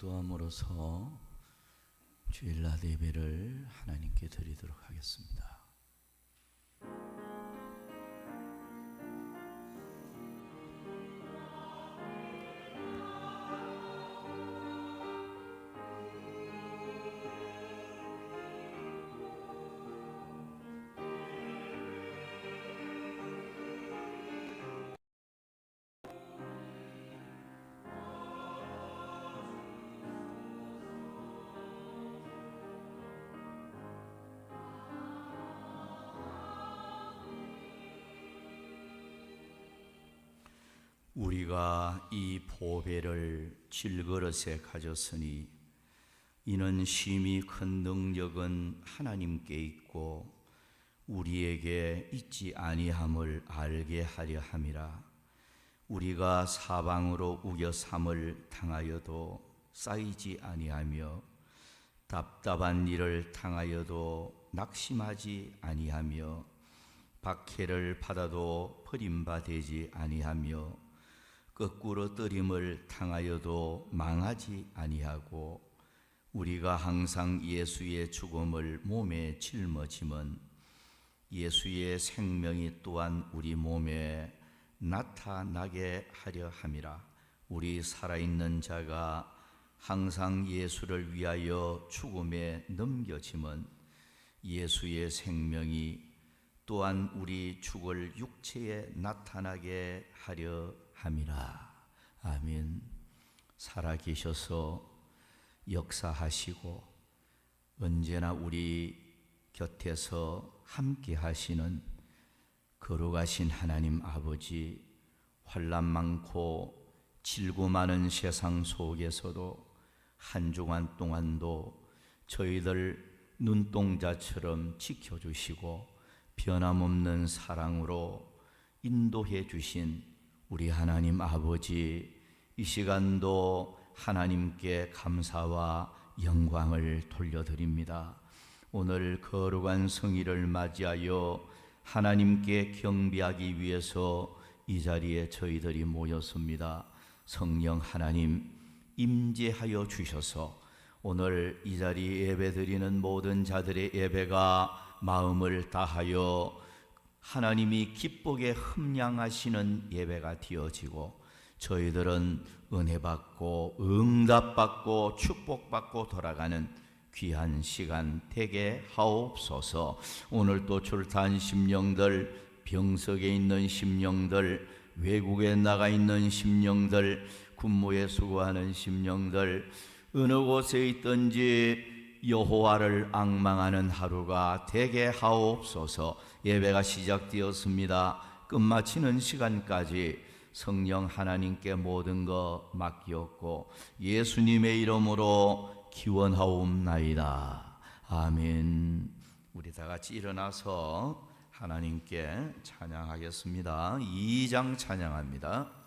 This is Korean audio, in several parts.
기도함으로써 주일날 예배를 하나님께 드리도록 하겠습니다. 우리가 이 보배를 질그릇에 가졌으니 이는 심히 큰 능력은 하나님께 있고 우리에게 있지 아니함을 알게 하려 함이라. 우리가 사방으로 우겨삼을 당하여도 쌓이지 아니하며 답답한 일을 당하여도 낙심하지 아니하며 박해를 받아도 버림받지 아니하며 거꾸로 뜨림을 당하여도 망하지 아니하고 우리가 항상 예수의 죽음을 몸에 짊어짐은 예수의 생명이 또한 우리 몸에 나타나게 하려 함이라. 우리 살아있는 자가 항상 예수를 위하여 죽음에 넘겨짐은 예수의 생명이 또한 우리 죽을 육체에 나타나게 하려 함이라. 아멘. 살아계셔서 역사하시고 언제나 우리 곁에서 함께 하시는 거룩하신 하나님 아버지, 환난 많고 질고 많은 세상 속에서도 한 주간 동안도 저희들 눈동자처럼 지켜주시고 변함없는 사랑으로 인도해 주신 우리 하나님 아버지, 이 시간도 하나님께 감사와 영광을 돌려드립니다. 오늘 거룩한 성일을 맞이하여 하나님께 경배하기 위해서 이 자리에 저희들이 모였습니다. 성령 하나님 임재하여 주셔서 오늘 이 자리에 예배드리는 모든 자들의 예배가 마음을 다하여 하나님이 기쁘게 흠양하시는 예배가 되어지고 저희들은 은혜받고 응답받고 축복받고 돌아가는 귀한 시간 되게 하옵소서. 오늘 또 출타한 심령들, 병석에 있는 심령들, 외국에 나가 있는 심령들, 군무에 수고하는 심령들, 어느 곳에 있든지 여호와를 앙망하는 하루가 되게 하옵소서. 예배가 시작되었습니다. 끝마치는 시간까지 성령 하나님께 모든 것 맡기었고 예수님의 이름으로 기원하옵나이다. 아멘. 우리 다 같이 일어나서 하나님께 찬양하겠습니다. 2장 찬양합니다.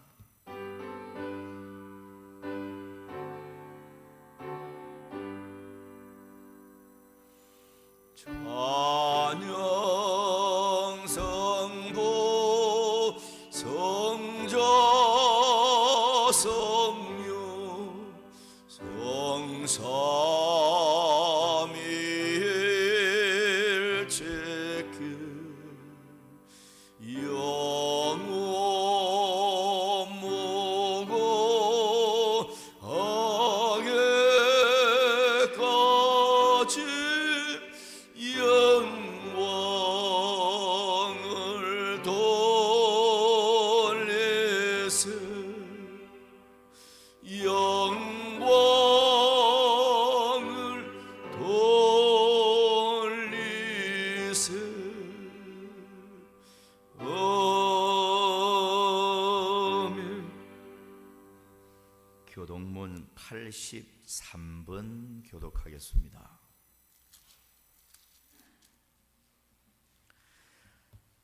교동문 83번 교독하겠습니다.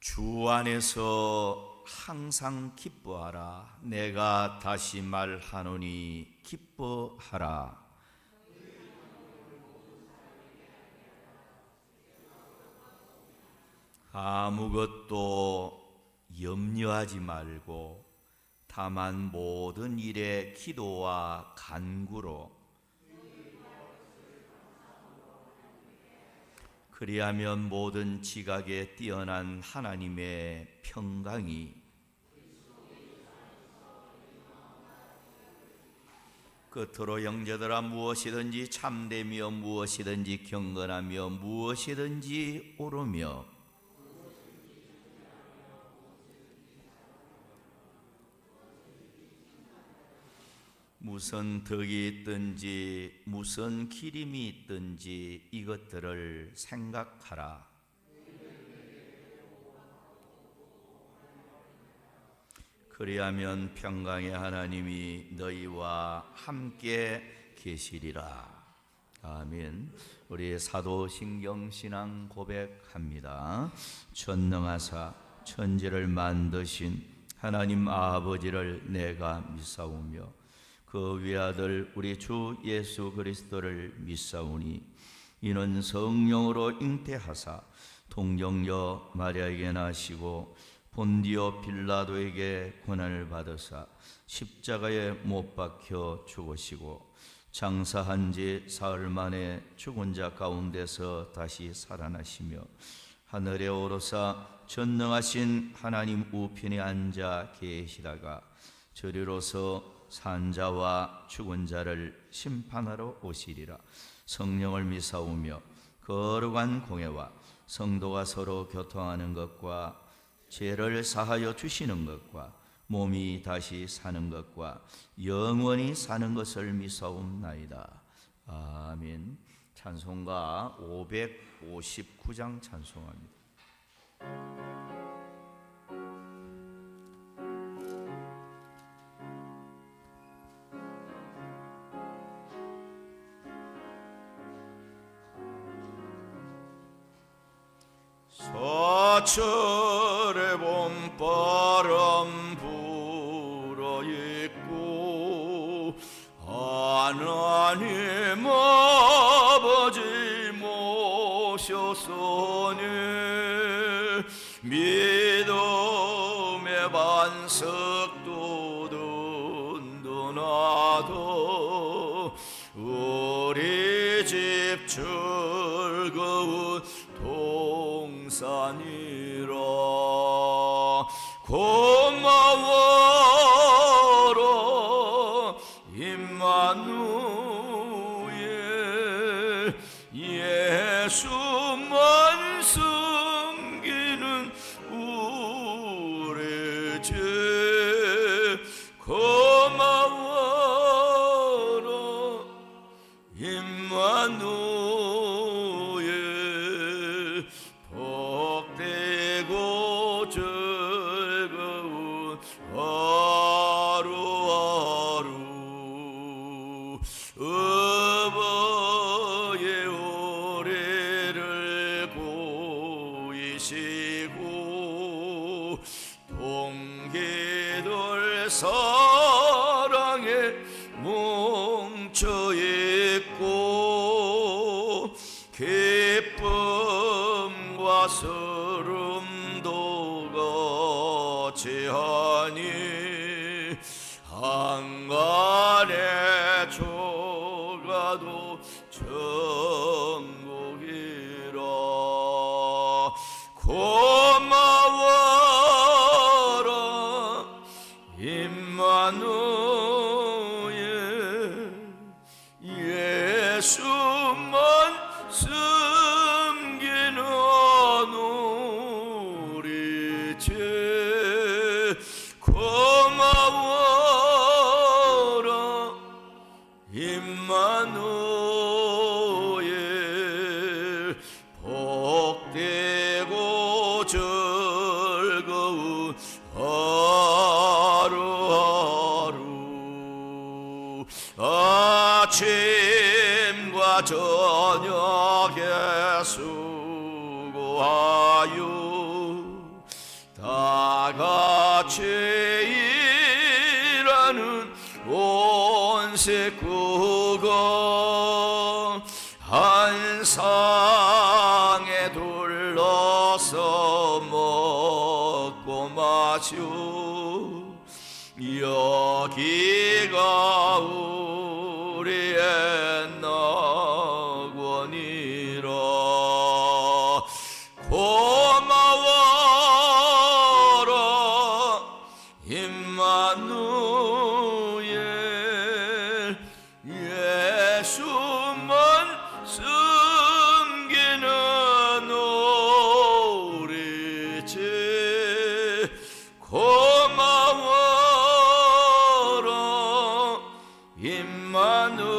주 안에서 항상 기뻐하라. 내가 다시 말하노니 기뻐하라. 아무것도 염려하지 말고 다만 모든 일에 기도와 간구로 그리하면 모든 지각에 뛰어난 하나님의 평강이 끝으로 형제들아 무엇이든지 참되며 무엇이든지 경건하며 무엇이든지 옳으며 무슨 덕이 있든지 무슨 기림이 있든지 이것들을 생각하라. 그리하면 평강의 하나님이 너희와 함께 계시리라. 아멘. 우리 사도신경 신앙 고백합니다. 전능하사 천지를 만드신 하나님 아버지를 내가 믿사오며 그 외아들 우리 주 예수 그리스도를 믿사오니 이는 성령으로 잉태하사 동정녀 마리아에게 나시고 본디오 빌라도에게 고난을 받으사 십자가에 못 박혀 죽으시고 장사한 지 사흘 만에 죽은 자 가운데서 다시 살아나시며 하늘에 오르사 전능하신 하나님 우편에 앉아 계시다가 저리로서 산자와 죽은 자를 심판하러 오시리라. 성령을 믿사오며 거룩한 공회와 성도가 서로 교통하는 것과 죄를 사하여 주시는 것과 몸이 다시 사는 것과 영원히 사는 것을 믿사옵나이다. 아멘. 찬송가 559장 찬송합니다. 사철의 봄바람 불어있고 하나님 아버지 모셔서니 믿음의 반석도 든든하도 우리 집 즐거운 동산이라. 고마워라 임마누엘 예수만 섬기는 우리 집. 고마워라 임마누엘 복되고 즐거운 하루하루. 어버의 우리를 보이시고 동기들 사랑에 뭉쳐있고 기쁨과 서름도 같이 하니 한간에 조가도 천국이라. 고마워라 임마누엘 예수만 섬기는 우리 집. 고마워라 임마누엘 복되고 즐거운 하루하루. 아침과 저녁에 수고하여 다 같이 일하는 온 식구가 한 상에 둘러서 먹고 마셔. 여기가 우리의 낙원이라. 고마워라 임마누엘 예수만 숨기는 우리 집 고마워라 임마누엘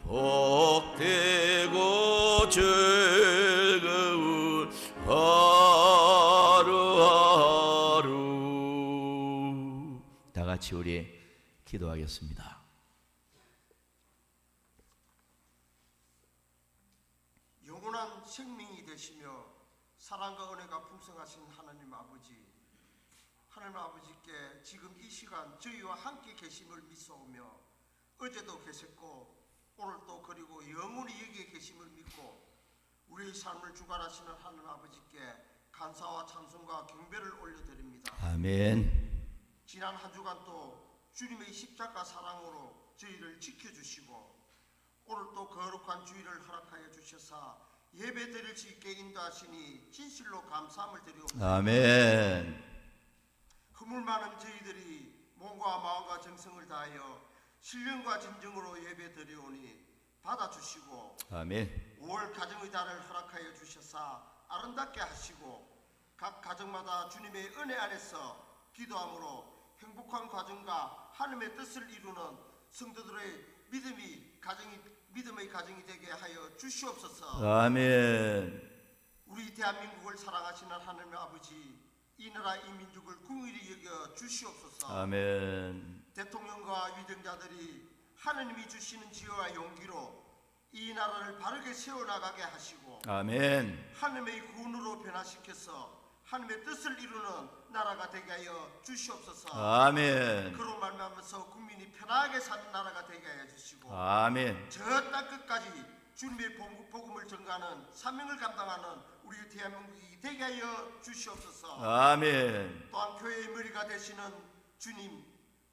복되고 즐거운 하루하루. 다 같이 우리 기도하겠습니다. 영원한 생명이 되시며 사랑과 은혜가 풍성하신 하나님 아버지, 하나님 아버지께 지금 이 시간 저희와 함께 계심을 믿사오며 어제도 계셨고 오늘도 그리고 영원히 여기에 계심을 믿고 우리의 삶을 주관하시는 하나님 아버지께 감사와 찬송과 경배를 올려드립니다. 아멘. 지난 한 주간 또 주님의 십자가 사랑으로 저희를 지켜주시고 오늘 또 거룩한 주일을 허락하여 주셔서 예배 드릴 수 있게 인도하시니 진실로 감사함을 드리옵니다. 아멘. 허물 많은 저희들이 몸과 마음과 정성을 다하여 신령과 진정으로 예배 드리오니 받아주시고 아멘. 5월 가정의 달을 허락하여 주셔서 아름답게 하시고 각 가정마다 주님의 은혜 안에서 기도함으로 행복한 가정과 하나님의 뜻을 이루는 성도들의 믿음의 가정이 되게 하여 주시옵소서. 아멘. 우리 대한민국을 사랑하시는 하나님 아버지, 이 나라 이 민족을 긍휼히 여겨 주시옵소서. 아멘. 대통령과 위정자들이 하나님이 주시는 지혜와 용기로 이 나라를 바르게 세워나가게 하시고 아멘. 하나님의 구원으로 변화시켜서 하나님의 뜻을 이루는 나라가 되게 하여 주시옵소서. 아멘. 그로 말미암아서 국민이 편하게 사는 나라가 되게 하여 주시고 아멘. 저 땅 끝까지 주님의 복음을 전가하는 사명을 감당하는 우리 대한민국이 되게 하여 주시옵소서. 아멘. 또한 교회의 머리가 되시는 주님,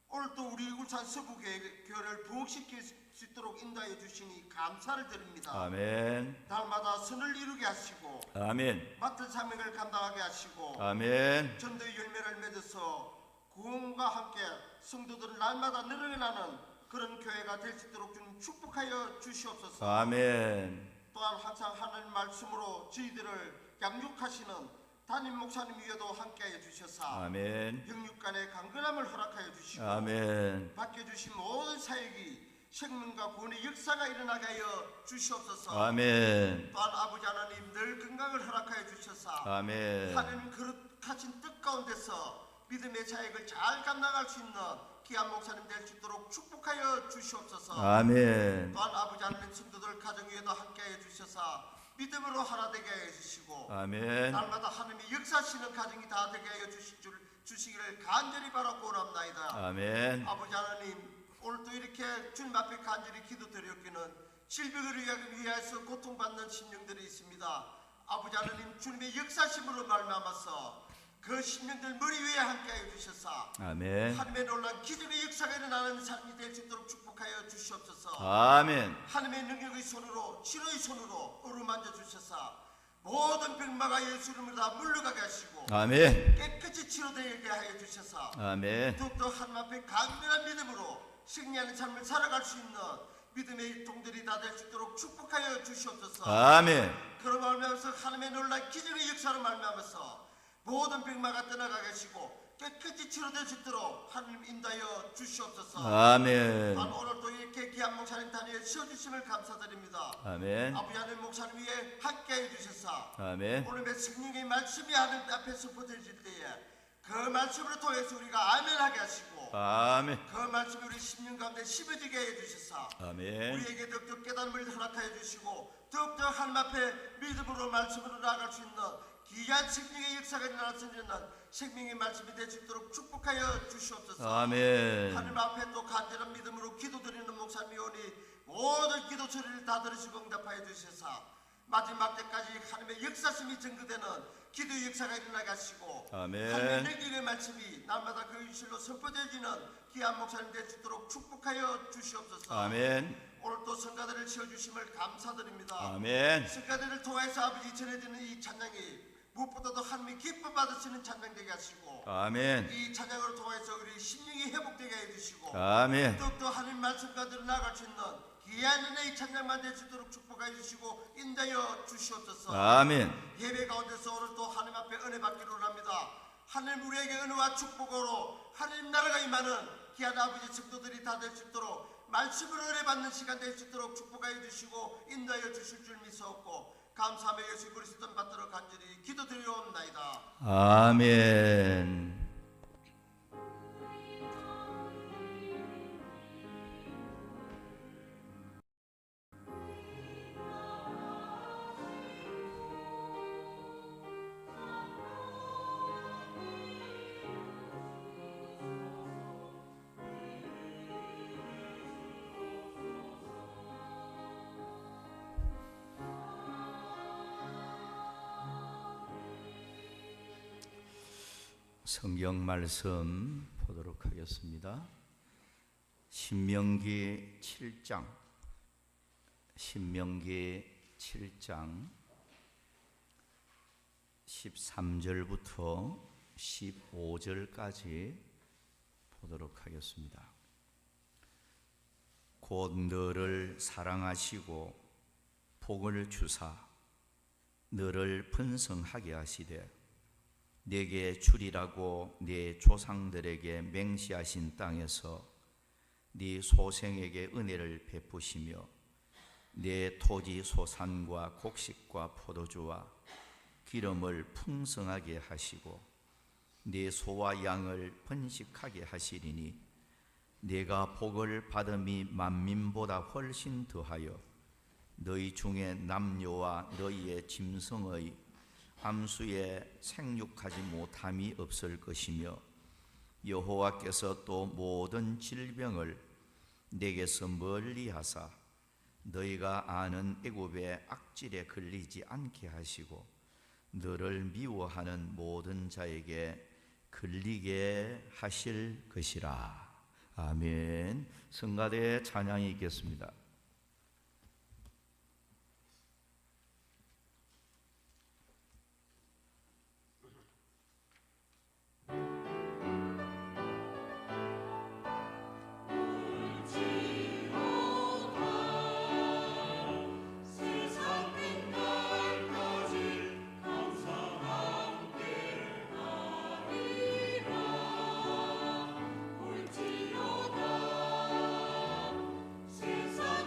오늘도 우리 울산 서부교회를 부흥시킬 수 있도록 인도하여 주시니 감사를 드립니다. 아멘. 날마다 선을 이루게 하시고 아멘. 맡은 사명을 감당하게 하시고 아멘. 전도의 열매를 맺어서 구원과 함께 성도들을 날마다 늘어나는 그런 교회가 될 수 있도록 주님 축복하여 주시옵소서. 아멘. 또한 항상 하나님 말씀으로 저희들을 양육하시는 담임 목사님 위에도 함께하여 주셔서 아멘. 영육 간의 강건함을 허락하여 주시고 아멘. 맡겨주신 모든 사역이 생명과 구원의 역사가 일어나게 하여 주시옵소서. 아멘. 또한 아버지 하나님 늘 건강을 허락하여 주셔서 아멘. 하나님 거룩하신 뜻 가운데서 믿음의 사역을 잘 감당할 수 있는 귀한 목사님 될 수 있도록 축복하여 주시옵소서. 아멘. 또한 아버지 하나님 성도들 가정 위에도 함께하여 주셔서 믿음으로 하나 되게 하여 주시고 아멘. 날마다 하나님의 역사하시는 가정이 다 되게 하여 주시기를 간절히 바라고 원합나이다. 아멘. 아버지 하나님 오늘도 이렇게 주님 앞에 간절히 기도드렸기는 질병을 위하여서 고통받는 심령들이 있습니다. 아버지 하나님 주님의 역사심으로 말미암아서 그 심령들 머리 위에 함께하여 주셔서 아멘. 하나님의 놀라운 기적의 역사가 일어나는 삶이 될 수 있도록 축복하여 주시옵소서. 아멘. 하나님의 능력의 손으로 치료의 손으로 어루만져 주셔서 모든 병마가 예수 이름으로 다 물러가게 하시고 아멘. 깨끗이 치료되게 하여 주셔서 아멘. 더욱더 하나님 앞에 강건한 믿음으로 승리하는 삶을 살아갈 수 있는 믿음의 동들이 다 될 수 있도록 축복하여 주시옵소서. 아멘. 그로 말미암아서 하나님의 놀라운 기적의 역사로 말미암아서 모든 병마가 떠나가게 하시고 깨끗이 치료될 수 있도록 하나님 인도하여 주시옵소서. 아멘. 오늘도 이렇게 귀한 목사님 단위에 세워주심을 감사드립니다. 아멘. 아버지 하나님 목사님 위에 함께해 주셔서 아멘. 오늘의 성령의 말씀이 하나님 앞에서 뻗어질 때에 그 말씀을 통해서 우리가 아멘하게 하시고 아멘. 그 말씀이 우리 심령 가운데 심어지게 해주셔서 아멘. 우리에게 더욱더 깨달음을 허락하여 주시고 더욱더 하나님 앞에 믿음으로 말씀으로 나아갈 수 있는 귀한 생명의 역사가 일어나서는 생명의 말씀이 될 수 있도록 축복하여 주시옵소서. 아멘. 하나님 앞에 또 간절한 믿음으로 기도드리는 목사님이 오니 모든 기도 소리를 다 들으시고 응답하여 주셔서 마지막 때까지 하나님의 역사심이 증거되는 기도의 역사가 일어나게 하시고 아멘. 하나님의 능력의 말씀이 날마다 그 일실로 선포되어지는 귀한 목사님 될 수 있도록 축복하여 주시옵소서. 아멘. 오늘 또 성가대를 지어주심을 감사드립니다. 아멘. 성가대를 통해서 아버지 전해지는 이 찬양이 무엇보다도 하나님이 기쁨 받으시는 찬양 되게 하시고 아멘. 이 찬양을 통해서 우리 심령이 회복되게 해주시고 아멘. 더욱더 하나님 말씀가대로 나아갈 수 있는 귀한 은혜의 찬양만 될 수 있도록 축복해 주시고 인도하여 주시옵소서. 아멘. 예배 가운데서 오늘 또 하나님 앞에 은혜 받기를 원합니다. 하나님 우리에게 은혜와 축복으로 하나님 나라가 임하는 귀한 아버지 성도들이 다 될 수 있도록 말씀으로 은혜 받는 시간 될 수 있도록 축복하여 주시고 인도하여 주실 줄 믿사옵고 감사하며 예수 그리스도 받들어 간절히 기도드리옵나이다. 아멘. 성경 말씀 보도록 하겠습니다. 신명기 7장 13절부터 15절까지 보도록 하겠습니다. 곧 너를 사랑하시고 복을 주사 너를 번성하게 하시되 내게 주리라고 네 조상들에게 맹시하신 땅에서 네 소생에게 은혜를 베푸시며 네 토지 소산과 곡식과 포도주와 기름을 풍성하게 하시고 네 소와 양을 번식하게 하시리니 내가 복을 받음이 만민보다 훨씬 더하여 너희 중에 남녀와 너희의 짐승의 암수에 생육하지 못함이 없을 것이며 여호와께서 또 모든 질병을 내게서 멀리하사 너희가 아는 애굽의 악질에 걸리지 않게 하시고 너를 미워하는 모든 자에게 걸리게 하실 것이라. 아멘. 성가대의 찬양이 있겠습니다. 세상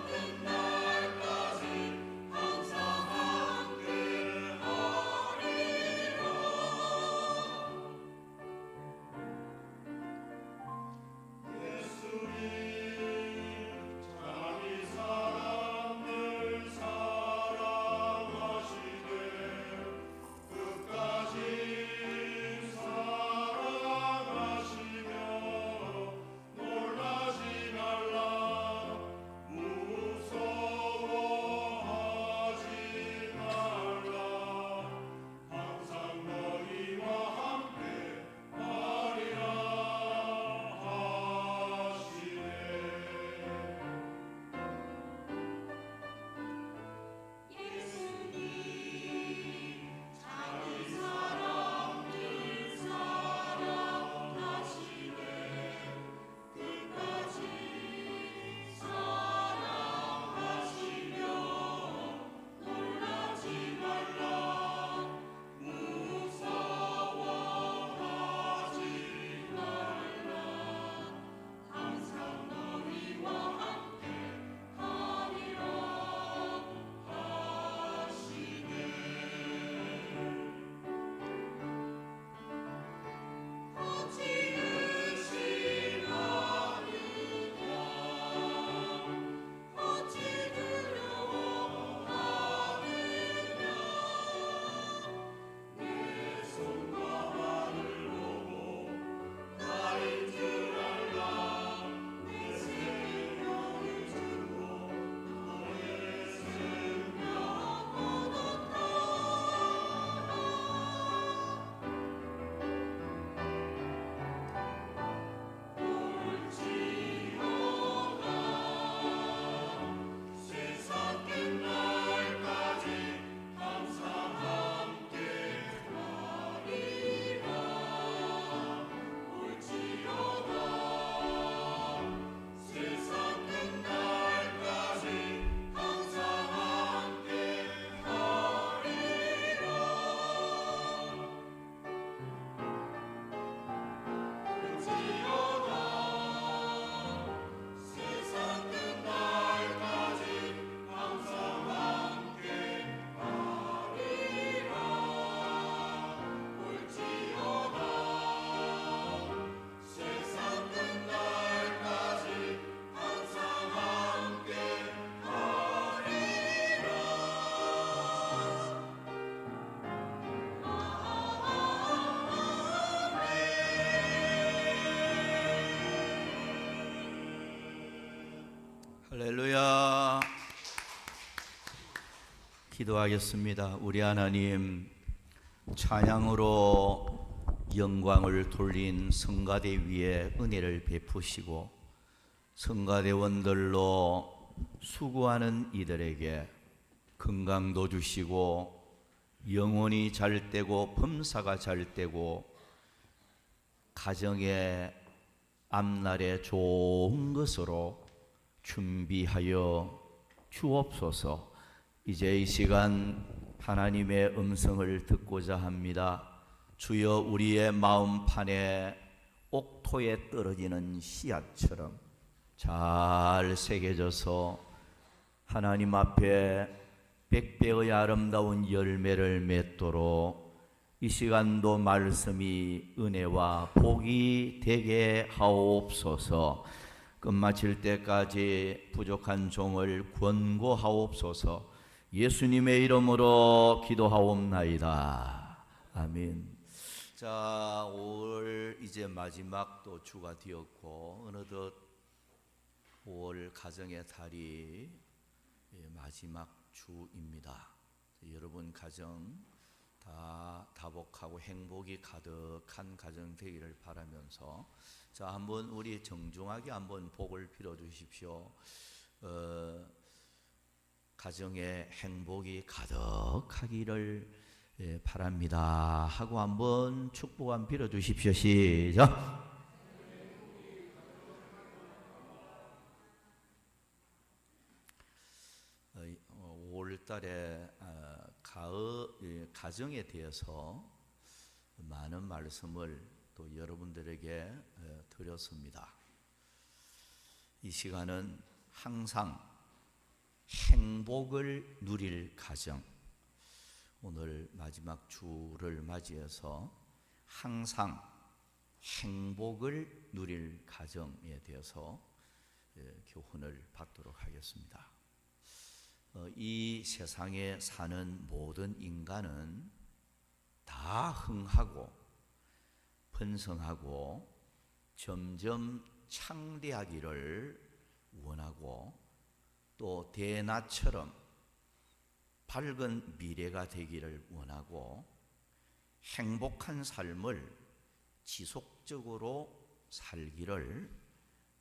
할렐루야. 기도하겠습니다. 우리 하나님, 찬양으로 영광을 돌린 성가대 위에 은혜를 베푸시고 성가대원들로 수고하는 이들에게 건강도 주시고 영혼이 잘 되고 범사가 잘 되고 가정의 앞날에 좋은 것으로 준비하여 주옵소서. 이제 이 시간 하나님의 음성을 듣고자 합니다. 주여, 우리의 마음판에 옥토에 떨어지는 씨앗처럼 잘 새겨져서 하나님 앞에 백배의 아름다운 열매를 맺도록 이 시간도 말씀이 은혜와 복이 되게 하옵소서. 끝마칠 때까지 부족한 종을 권고하옵소서. 예수님의 이름으로 기도하옵나이다. 아멘. 자, 올 이제 마지막 또 주가 되었고 어느덧 5월 가정의 달이 마지막 주입니다. 여러분 가정 다 다복하고 행복이 가득한 가정 되기를 바라면서, 자, 한번 우리 정중하게 한번 복을 빌어 주십시오. 가정에 행복이 가득하기를 바랍니다 하고 한번 축복 한번 빌어 주십시오. 시작. 5월달에 가정에 대해서 많은 말씀을 또 여러분들에게 드렸습니다. 이 시간은 항상 행복을 누릴 가정, 오늘 마지막 주를 맞이해서 항상 행복을 누릴 가정에 대해서 교훈을 받도록 하겠습니다. 이 세상에 사는 모든 인간은 다 흥하고 번성하고 점점 창대하기를 원하고 또 대낮처럼 밝은 미래가 되기를 원하고 행복한 삶을 지속적으로 살기를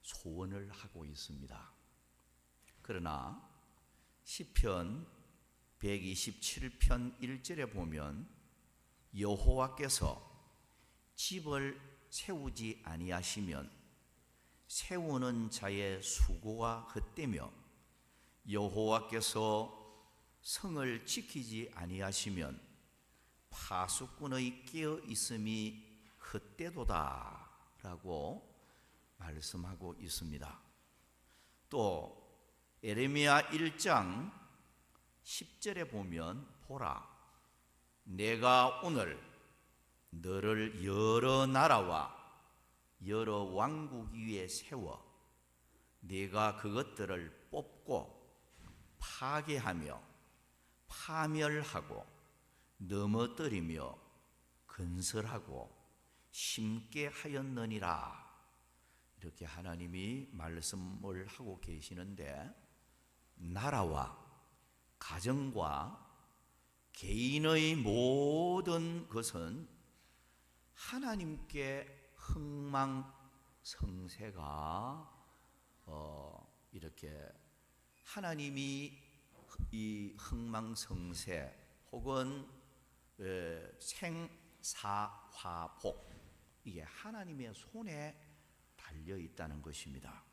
소원을 하고 있습니다. 그러나 시편 127편 1절에 보면 여호와께서 집을 세우지 아니하시면 세우는 자의 수고가 헛되며 여호와께서 성을 지키지 아니하시면 파수꾼의 깨어 있음이 헛되도다 라고 말씀하고 있습니다. 또 에레미야 1장 10절에 보면 보라, 내가 오늘 너를 여러 나라와 여러 왕국 위에 세워 네가 그것들을 뽑고 파괴하며 파멸하고 넘어뜨리며 건설하고 심게 하였느니라. 이렇게 하나님이 말씀을 하고 계시는데, 나라와 가정과 개인의 모든 것은 하나님께 흥망성쇠가 이렇게 하나님이 이 흥망성쇠 혹은 생사화복, 이게 하나님의 손에 달려 있다는 것입니다.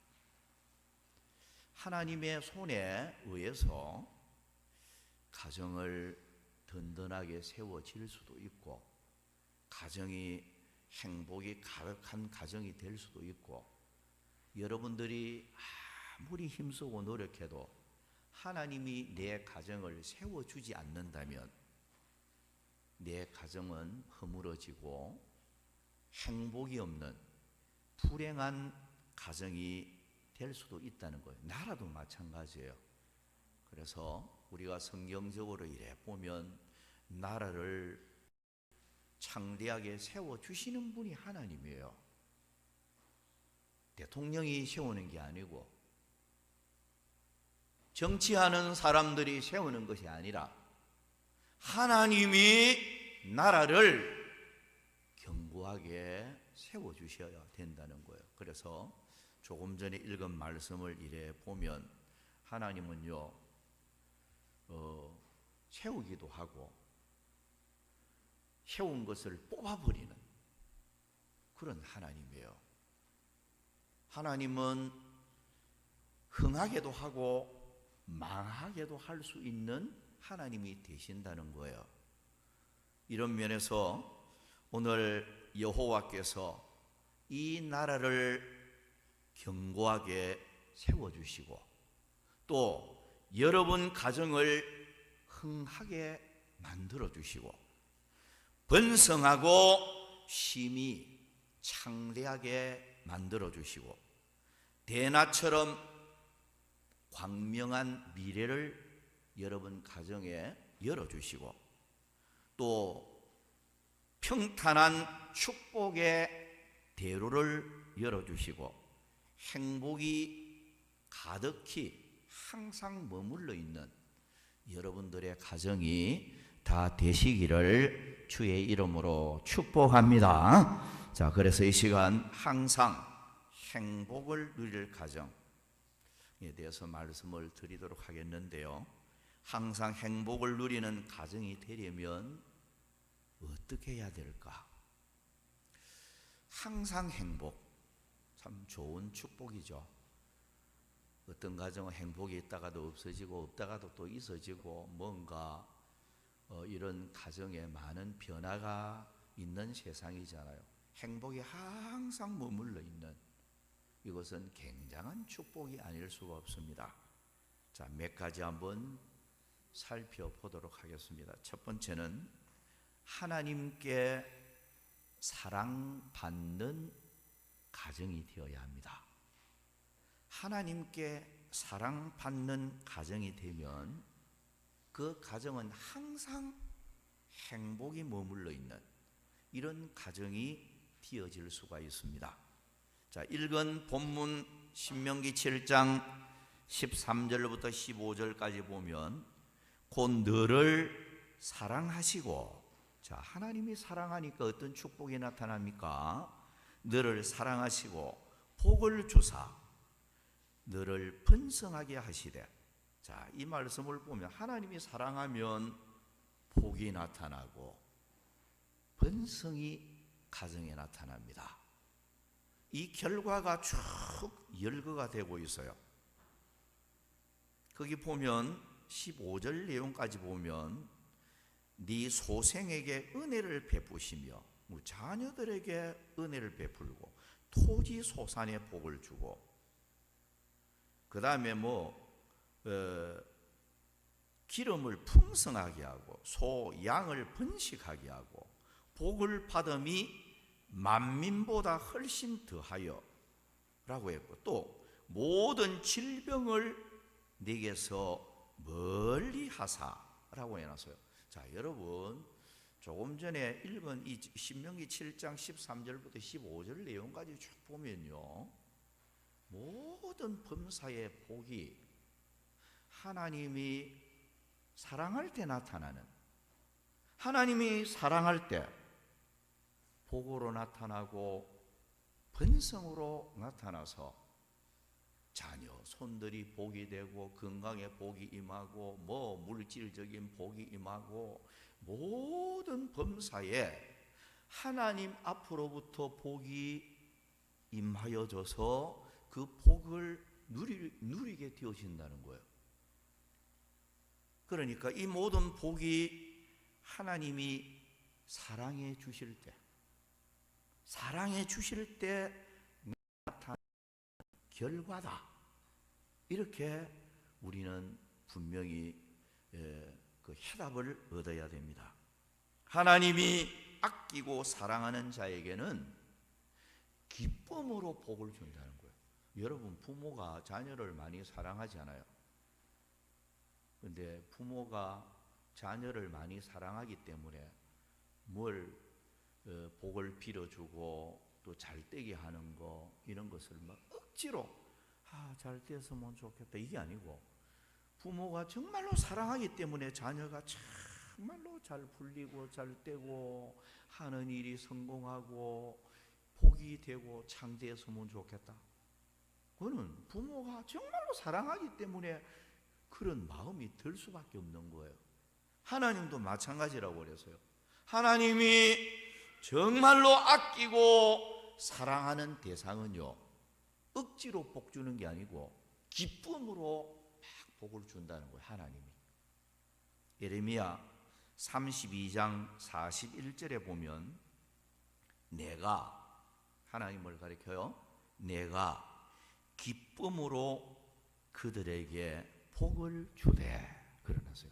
하나님의 손에 의해서 가정을 든든하게 세워질 수도 있고 가정이 행복이 가득한 가정이 될 수도 있고, 여러분들이 아무리 힘쓰고 노력해도 하나님이 내 가정을 세워주지 않는다면 내 가정은 허물어지고 행복이 없는 불행한 가정이 될 수도 있다는 거예요. 나라도 마찬가지예요. 그래서 우리가 성경적으로 이래 보면 나라를 창대하게 세워주시는 분이 하나님이에요. 대통령이 세우는 게 아니고 정치하는 사람들이 세우는 것이 아니라 하나님이 나라를 견고하게 세워주셔야 된다는 거예요. 그래서 조금 전에 읽은 말씀을 이래 보면 하나님은요, 세우기도 하고 세운 것을 뽑아버리는 그런 하나님이에요. 하나님은 흥하게도 하고 망하게도 할 수 있는 하나님이 되신다는 거예요. 이런 면에서 오늘 여호와께서 이 나라를 견고하게 세워주시고 또 여러분 가정을 흥하게 만들어주시고 번성하고 심히 창대하게 만들어주시고 대나처럼 광명한 미래를 여러분 가정에 열어주시고 또 평탄한 축복의 대로를 열어주시고 행복이 가득히 항상 머물러 있는 여러분들의 가정이 다 되시기를 주의 이름으로 축복합니다. 자, 그래서 이 시간 항상 행복을 누릴 가정에 대해서 말씀을 드리도록 하겠는데요. 항상 행복을 누리는 가정이 되려면 어떻게 해야 될까? 항상 행복, 참 좋은 축복이죠. 어떤 가정은 행복이 있다가도 없어지고 없다가도 또 있어지고 뭔가 이런 가정에 많은 변화가 있는 세상이잖아요. 행복이 항상 머물러 있는 이것은 굉장한 축복이 아닐 수가 없습니다. 자, 몇 가지 한번 살펴보도록 하겠습니다. 첫 번째는 하나님께 사랑받는 가정이 되어야 합니다. 하나님께 사랑받는 가정이 되면 그 가정은 항상 행복이 머물러 있는 이런 가정이 되어질 수가 있습니다. 자, 읽은 본문 신명기 7장 13절부터 15절까지 보면 곧 너를 사랑하시고, 자, 하나님이 사랑하니까 어떤 축복이 나타납니까? 너를 사랑하시고 복을 주사 너를 번성하게 하시되, 자, 이 말씀을 보면 하나님이 사랑하면 복이 나타나고 번성이 가정에 나타납니다. 이 결과가 쭉 열거가 되고 있어요. 거기 보면 15절 내용까지 보면 네 소생에게 은혜를 베푸시며 자녀들에게 은혜를 베풀고 토지 소산에 복을 주고 그 다음에 기름을 풍성하게 하고 소 양을 번식하게 하고 복을 받음이 만민보다 훨씬 더하여 라고 했고 또 모든 질병을 내게서 멀리 하사라고 해놨어요. 자, 여러분 조금 전에 읽은 이 신명기 7장 13절부터 15절 내용까지 쭉 보면요, 모든 범사의 복이 하나님이 사랑할 때 나타나는, 하나님이 사랑할 때 복으로 나타나고 번성으로 나타나서 자녀, 손들이 복이 되고 건강에 복이 임하고 물질적인 복이 임하고 모든 범사에 하나님 앞으로부터 복이 임하여져서 그 복을 누리게 되어진다는 거예요. 그러니까 이 모든 복이 하나님이 사랑해 주실 때 나타나는 결과다. 이렇게 우리는 분명히 그 해답을 얻어야 됩니다. 하나님이 아끼고 사랑하는 자에게는 기쁨으로 복을 준다는 거예요. 여러분, 부모가 자녀를 많이 사랑하잖아요. 그런데 부모가 자녀를 많이 사랑하기 때문에 복을 빌어주고 또 잘되게 하는 거, 이런 것을 막 억지로 잘 됐으면 좋겠다, 이게 아니고 부모가 정말로 사랑하기 때문에 자녀가 정말로 잘 풀리고 잘 되고 하는 일이 성공하고 복이 되고 창대했으면 좋겠다. 그거는 부모가 정말로 사랑하기 때문에 그런 마음이 들 수밖에 없는 거예요. 하나님도 마찬가지라고 그랬어요. 하나님이 정말로 아끼고 사랑하는 대상은요, 억지로 복 주는 게 아니고 기쁨으로 막 복을 준다는 거예요. 하나님이. 예레미야 32장 41절에 보면 내가, 하나님을 가리켜요, 내가 기쁨으로 그들에게 복을 주되, 그러면서요.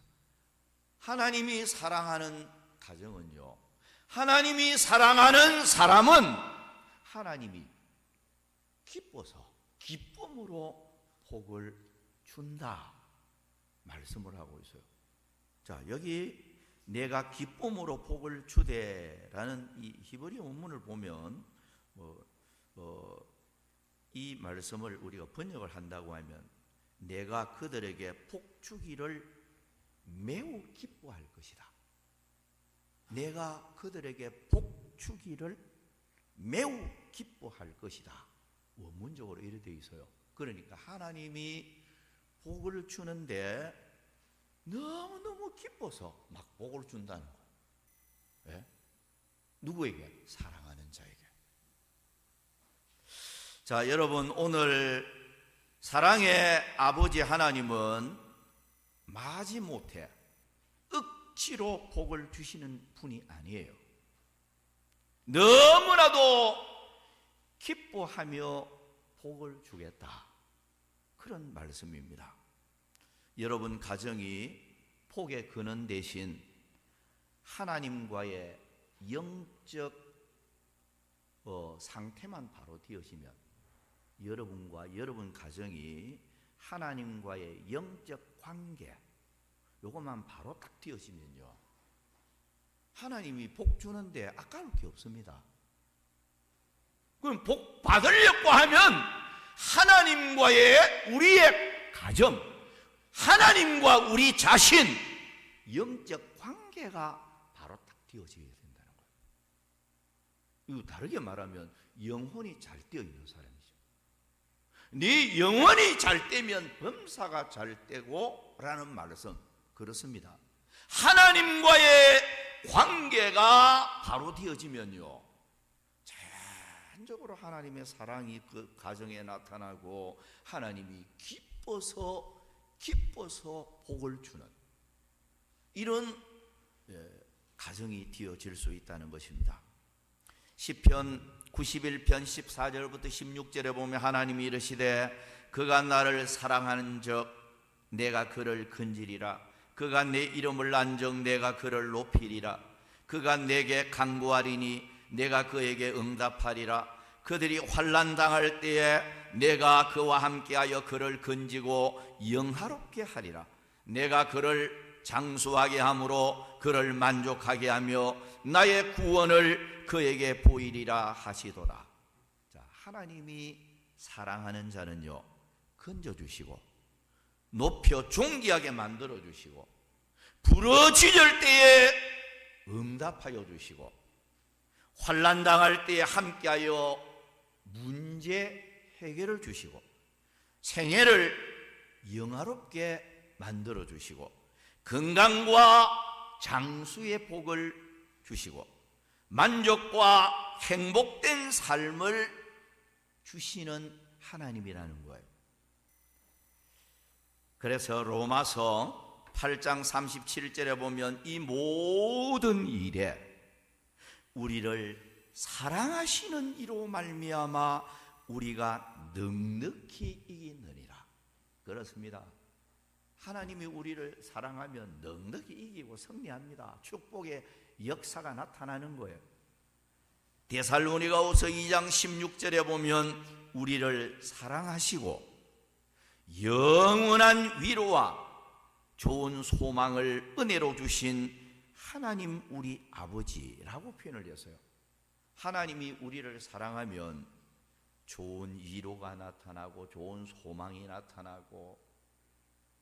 하나님이 사랑하는 가정은요, 하나님이 사랑하는 사람은 하나님이 기뻐서 기쁨으로 복을 준다 말씀을 하고 있어요. 자, 여기 내가 기쁨으로 복을 주되라는 이 히브리어 원문을 보면 이 말씀을 우리가 번역을 한다고 하면 내가 그들에게 복 주기를 매우 기뻐할 것이다. 내가 그들에게 복 주기를 매우 기뻐할 것이다. 원문적으로 이렇게 되어 있어요. 그러니까 하나님이 복을 주는데 너무너무 기뻐서 막 복을 준다는 거예요. 예? 누구에게? 사랑하는 자에게. 자, 여러분, 오늘 사랑의 아버지 하나님은 마지못해 억지로 복을 주시는 분이 아니에요. 너무나도 기뻐하며 복을 주겠다, 그런 말씀입니다. 여러분 가정이 복의 근원 대신 하나님과의 영적 상태만 바로 되어지면, 여러분과 여러분 가정이 하나님과의 영적 관계, 요것만 바로 딱 되어지면요, 하나님이 복 주는데 아까울 게 없습니다. 그럼 복 받으려고 하면 하나님과의 우리의 가정, 하나님과 우리 자신, 영적 관계가 바로 딱 되어져야 된다는 거예요. 이거 다르게 말하면 영혼이 잘 되어 있는 사람이죠. 네 영혼이 잘 되면 범사가 잘 되고 라는 말씀, 그렇습니다. 하나님과의 관계가 바로 되어지면요, 자연적으로 하나님의 사랑이 그 가정에 나타나고 하나님이 기뻐서 복을 주는 이런 가정이 되어질 수 있다는 것입니다. 시편 91편 14절부터 16절에 보면 하나님이 이르시되 그가 나를 사랑하는 적 내가 그를 건지리라. 그가 내 이름을 안적 내가 그를 높이리라. 그가 내게 간구하리니 내가 그에게 응답하리라. 그들이 환난 당할 때에 내가 그와 함께하여 그를 건지고 영화롭게 하리라. 내가 그를 장수하게 함으로 그를 만족하게 하며 나의 구원을 그에게 보이리라 하시도다. 자, 하나님이 사랑하는 자는요, 건져주시고 높여 존귀하게 만들어주시고 부르짖을 때에 응답하여 주시고 환난 당할 때에 함께하여 문제 해결을 주시고 생애를 영화롭게 만들어 주시고 건강과 장수의 복을 주시고 만족과 행복된 삶을 주시는 하나님이라는 거예요. 그래서 로마서 8장 37절에 보면 이 모든 일에 우리를 사랑하시는 이로 말미암아 우리가 넉넉히 이기느니라. 그렇습니다. 하나님이 우리를 사랑하면 넉넉히 이기고 승리합니다. 축복의 역사가 나타나는 거예요. 데살로니가후서 2장 16절에 보면 우리를 사랑하시고 영원한 위로와 좋은 소망을 은혜로 주신 하나님 우리 아버지라고 표현을 했어요. 하나님이 우리를 사랑하면 좋은 위로가 나타나고 좋은 소망이 나타나고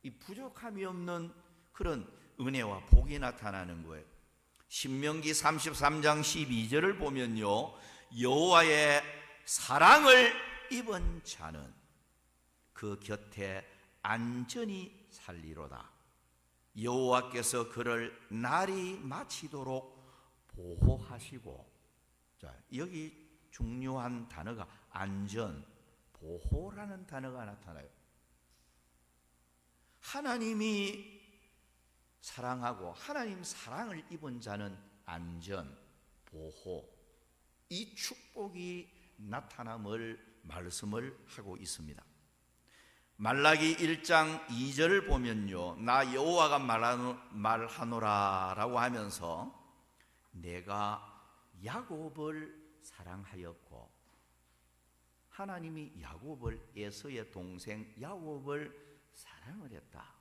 이 부족함이 없는 그런 은혜와 복이 나타나는 거예요. 신명기 33장 12절을 보면요, 여호와의 사랑을 입은 자는 그 곁에 안전히 살리로다. 여호와께서 그를 날이 마치도록 보호하시고. 자, 여기 중요한 단어가 안전, 보호라는 단어가 나타나요. 하나님이 사랑하고 하나님 사랑을 입은 자는 안전, 보호, 이 축복이 나타남을 말씀을 하고 있습니다. 말라기 1장 2절을 보면요, 나 여호와가 말하노라 라고 하면서 내가 야곱을 사랑하였고, 하나님이 야곱을, 에서의 동생 야곱을 사랑을 했다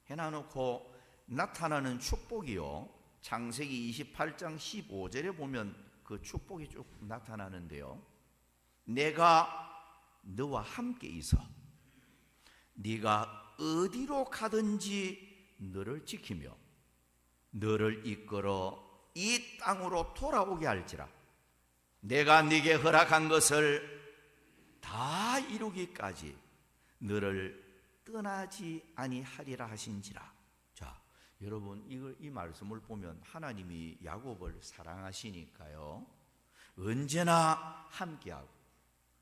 해놔놓고 나타나는 축복이요, 창세기 28장 15절에 보면 그 축복이 쭉 나타나는데요, 내가 너와 함께 있어 네가 어디로 가든지 너를 지키며 너를 이끌어 이 땅으로 돌아오게 할지라. 내가 네게 허락한 것을 다 이루기까지 너를 떠나지 아니하리라 하신지라. 자, 여러분, 이 말씀을 보면 하나님이 야곱을 사랑하시니까요, 언제나 함께하고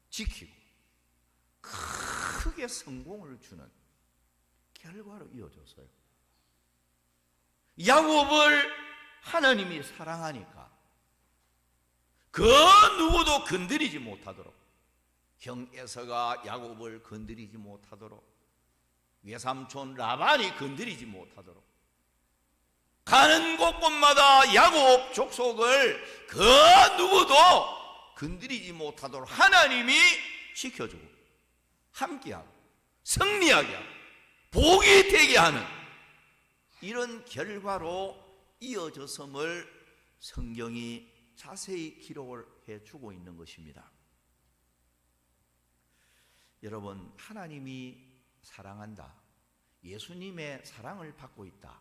지키고 크게 성공을 주는 결과로 이어졌어요. 야곱을 하나님이 사랑하니까 그 누구도 건드리지 못하도록, 형 에서가 야곱을 건드리지 못하도록, 외삼촌 라반이 건드리지 못하도록, 가는 곳곳마다 야곱 족속을 그 누구도 건드리지 못하도록 하나님이 지켜주고 함께하고 승리하게 하고 복이 되게 하는 이런 결과로 이어졌음을 성경이 자세히 기록을 해주고 있는 것입니다. 여러분, 하나님이 사랑한다, 예수님의 사랑을 받고 있다,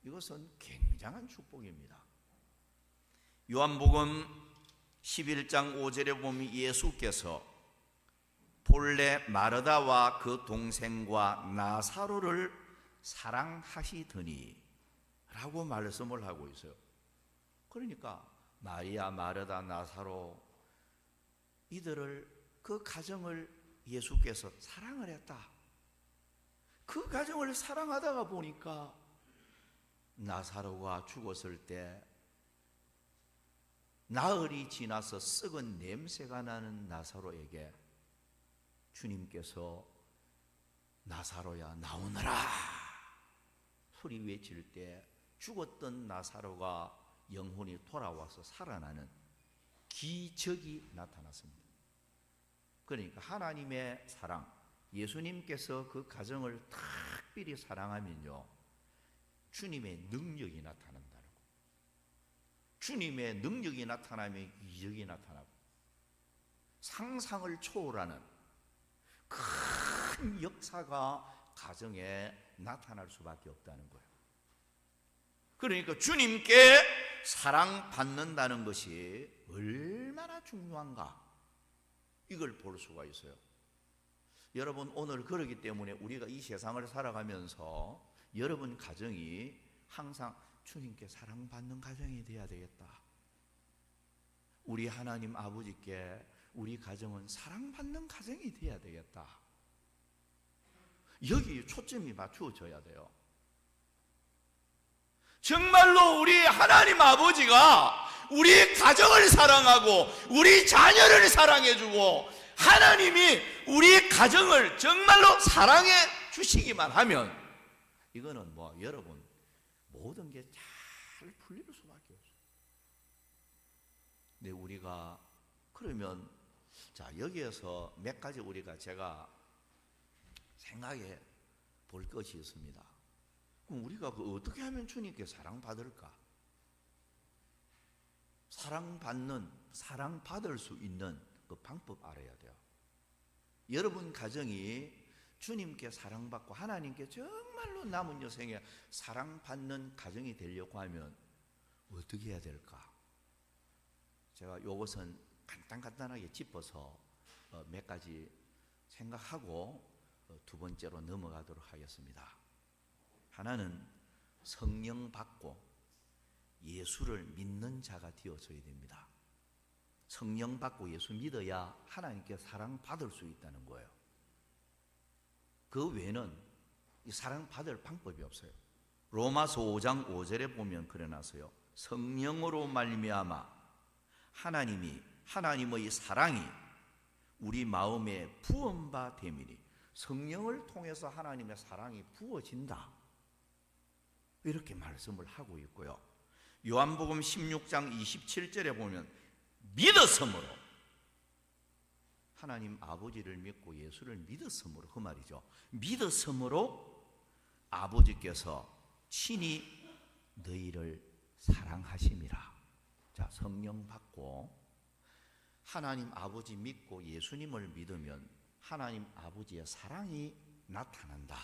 이것은 굉장한 축복입니다. 요한복음 11장 5절에 보면 예수께서 본래 마르다와 그 동생과 나사로를 사랑하시더니 라고 말씀을 하고 있어요. 그러니까 마리아, 마르다, 나사로, 이들을, 그 가정을 예수께서 사랑을 했다. 그 가정을 사랑하다가 보니까 나사로가 죽었을 때 나흘이 지나서 썩은 냄새가 나는 나사로에게 주님께서 나사로야 나오너라 소리 외칠 때 죽었던 나사로가 영혼이 돌아와서 살아나는 기적이 나타났습니다. 그러니까 하나님의 사랑, 예수님께서 그 가정을 특별히 사랑하면요, 주님의 능력이 나타난다는 거. 주님의 능력이 나타나면 기적이 나타나고 상상을 초월하는 큰 역사가 가정에 나타날 수밖에 없다는 거예요. 그러니까 주님께 사랑받는다는 것이 얼마나 중요한가, 이걸 볼 수가 있어요. 여러분, 오늘 그러기 때문에 우리가 이 세상을 살아가면서 여러분 가정이 항상 주님께 사랑받는 가정이 되어야 되겠다. 우리 하나님 아버지께 우리 가정은 사랑받는 가정이 되어야 되겠다. 여기 초점이 맞추어져야 돼요. 정말로 우리 하나님 아버지가 우리 가정을 사랑하고 우리 자녀를 사랑해주고 하나님이 우리 가정을 정말로 사랑해 주시기만 하면 이거는 여러분 모든 게 잘 풀릴 수밖에 없어요. 근데 우리가 그러면 자, 여기에서 몇 가지 제가 생각해 볼 것이 있습니다. 그럼 우리가 어떻게 하면 주님께 사랑받을까? 사랑받을 수 있는 그 방법 알아야 돼요. 여러분 가정이 주님께 사랑받고 하나님께 정말로 남은 여생에 사랑받는 가정이 되려고 하면 어떻게 해야 될까? 제가 이것은 간단하게 짚어서 몇 가지 생각하고 두 번째로 넘어가도록 하겠습니다. 하나는 성령 받고 예수를 믿는 자가 되어져야 됩니다. 성령 받고 예수 믿어야 하나님께 사랑받을 수 있다는 거예요. 그 외에는 이 사랑받을 방법이 없어요. 로마서 5장 5절에 보면 그래놨어요. 성령으로 말미암아 하나님의 사랑이 우리 마음에 부은 바 됨이니, 성령을 통해서 하나님의 사랑이 부어진다, 이렇게 말씀을 하고 있고요. 요한복음 16장 27절에 보면 믿었으므로, 하나님 아버지를 믿고 예수를 믿었으므로, 그 말이죠. 믿었으므로 아버지께서 친히 너희를 사랑하심이라. 자, 성령 받고 하나님 아버지 믿고 예수님을 믿으면 하나님 아버지의 사랑이 나타난다,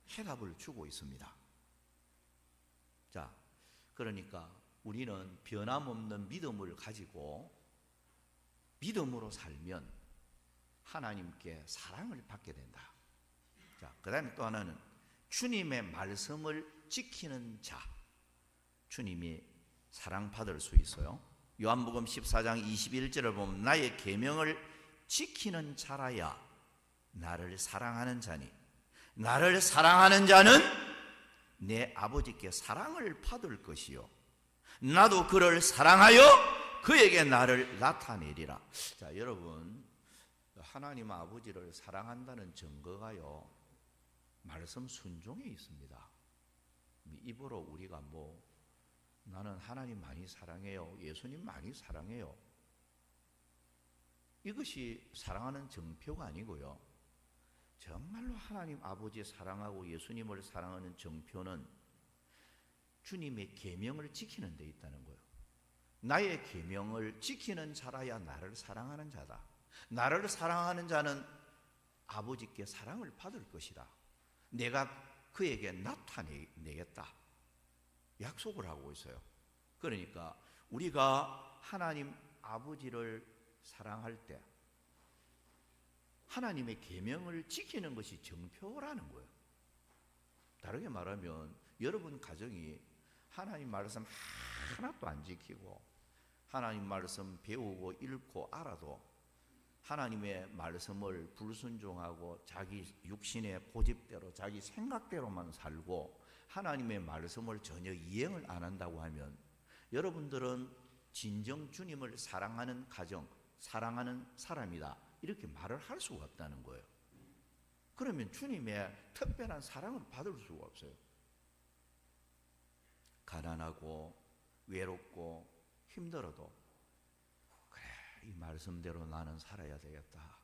해답을 주고 있습니다. 자, 그러니까 우리는 변함없는 믿음을 가지고 믿음으로 살면 하나님께 사랑을 받게 된다. 자, 그 다음에 또 하나는 주님의 말씀을 지키는 자, 주님이 사랑받을 수 있어요. 요한복음 14장 21절을 보면 나의 계명을 지키는 자라야 나를 사랑하는 자니, 나를 사랑하는 자는 내 아버지께 사랑을 받을 것이요 나도 그를 사랑하여 그에게 나를 나타내리라. 자, 여러분, 하나님 아버지를 사랑한다는 증거가요, 말씀 순종에 있습니다. 입으로 우리가 나는 하나님 많이 사랑해요, 예수님 많이 사랑해요, 이것이 사랑하는 증표가 아니고요, 정말로 하나님 아버지 사랑하고 예수님을 사랑하는 증표는 주님의 계명을 지키는 데 있다는 거예요. 나의 계명을 지키는 자라야 나를 사랑하는 자다. 나를 사랑하는 자는 아버지께 사랑을 받을 것이다. 내가 그에게 나타내겠다, 약속을 하고 있어요. 그러니까 우리가 하나님 아버지를 사랑할 때 하나님의 계명을 지키는 것이 정표라는 거예요. 다르게 말하면 여러분 가정이 하나님 말씀 하나도 안 지키고 하나님 말씀 배우고 읽고 알아도 하나님의 말씀을 불순종하고 자기 육신의 고집대로 자기 생각대로만 살고 하나님의 말씀을 전혀 이행을 안 한다고 하면 여러분들은 진정 주님을 사랑하는 가정, 사랑하는 사람이다, 이렇게 말을 할 수가 없다는 거예요. 그러면 주님의 특별한 사랑을 받을 수가 없어요. 가난하고 외롭고 힘들어도 그래, 이 말씀대로 나는 살아야 되겠다,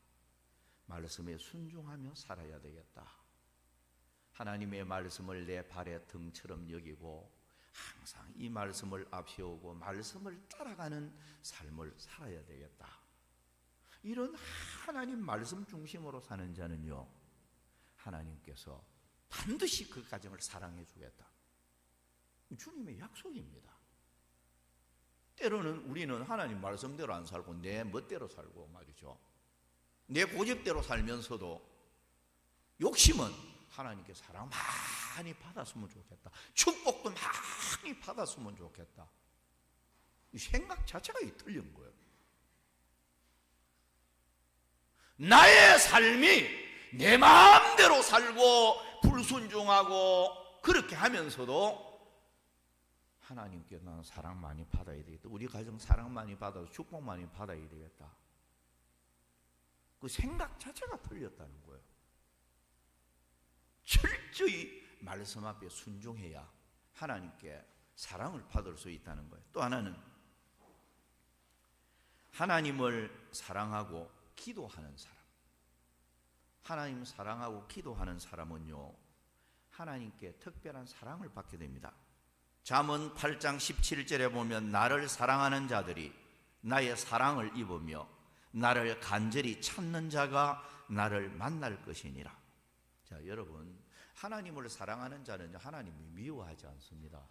말씀에 순종하며 살아야 되겠다, 하나님의 말씀을 내 발의 등처럼 여기고 항상 이 말씀을 앞세우고 말씀을 따라가는 삶을 살아야 되겠다, 이런 하나님 말씀 중심으로 사는 자는요, 하나님께서 반드시 그 가정을 사랑해 주겠다, 주님의 약속입니다. 때로는 우리는 하나님 말씀대로 안 살고 내 멋대로 살고 말이죠, 내 고집대로 살면서도 욕심은 하나님께 사랑 많이 받았으면 좋겠다, 축복도 많이 받았으면 좋겠다, 이 생각 자체가 틀린 거예요. 나의 삶이 내 마음대로 살고 불순종하고 그렇게 하면서도 하나님께 나는 사랑 많이 받아야 되겠다, 우리 가정 사랑 많이 받아서 축복 많이 받아야 되겠다, 그 생각 자체가 틀렸다는 거예요. 철저히 말씀 앞에 순종해야 하나님께 사랑을 받을 수 있다는 거예요. 또 하나는 하나님을 사랑하고 기도하는 사람, 하나님 사랑하고 기도하는 사람은요, 하나님께 특별한 사랑을 받게 됩니다. 잠언 8장 17절에 보면 나를 사랑하는 자들이 나의 사랑을 입으며 나를 간절히 찾는 자가 나를 만날 것이니라. 자, 여러분, 하나님을 사랑하는 자는요, 하나님이 미워하지 않습니다.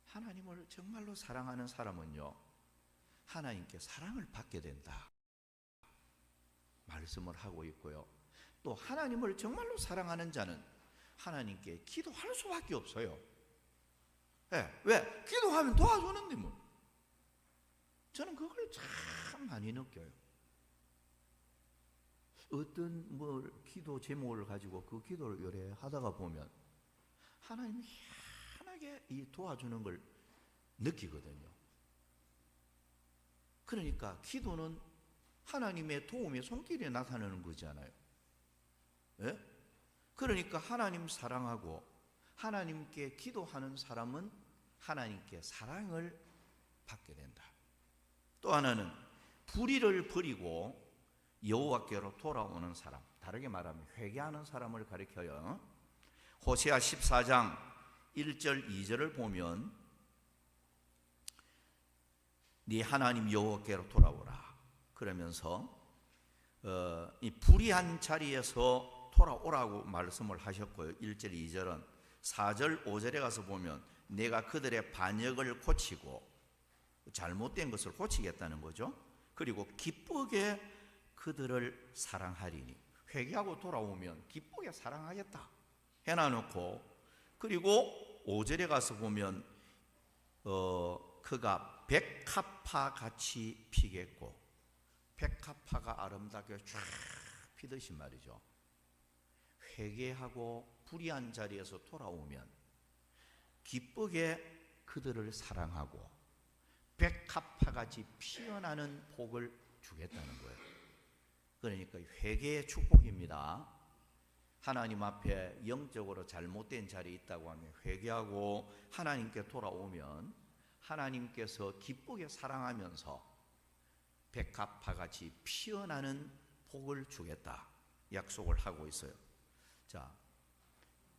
하나님을 정말로 사랑하는 사람은요, 하나님께 사랑을 받게 된다 말씀을 하고 있고요. 또 하나님을 정말로 사랑하는 자는 하나님께 기도할 수밖에 없어요. 네, 왜? 기도하면 도와주는데 뭐. 저는 그걸 참 많이 느껴요. 어떤 기도 제목을 가지고 그 기도를 요래 하다가 보면 하나님이 희한하게 이 도와주는 걸 느끼거든요. 그러니까 기도는 하나님의 도움의 손길에 나타나는 거잖아요. 예? 그러니까 하나님 사랑하고 하나님께 기도하는 사람은 하나님께 사랑을 받게 된다. 또 하나는 불의를 버리고 여호와께로 돌아오는 사람, 다르게 말하면 회개하는 사람을 가리켜요. 호세아 14장 1절 2절을 보면 네 하나님 여호와께로 돌아오라 그러면서 이 불의한 자리에서 돌아오라고 말씀을 하셨고요. 1절 2절은 4절 5절에 가서 보면 내가 그들의 반역을 고치고 잘못된 것을 고치겠다는 거죠. 그리고 기쁘게 그들을 사랑하리니, 회개하고 돌아오면 기쁘게 사랑하겠다 해놔놓고, 그리고 5절에 가서 보면 그가 백합화 같이 피겠고, 백합화가 아름답게 쫙 피듯이 말이죠. 회개하고 불의한 자리에서 돌아오면 기쁘게 그들을 사랑하고 백합화같이 피어나는 복을 주겠다는 거예요. 그러니까 회개의 축복입니다. 하나님 앞에 영적으로 잘못된 자리에 있다고 하면 회개하고 하나님께 돌아오면 하나님께서 기쁘게 사랑하면서 백합화같이 피어나는 복을 주겠다 약속을 하고 있어요. 자,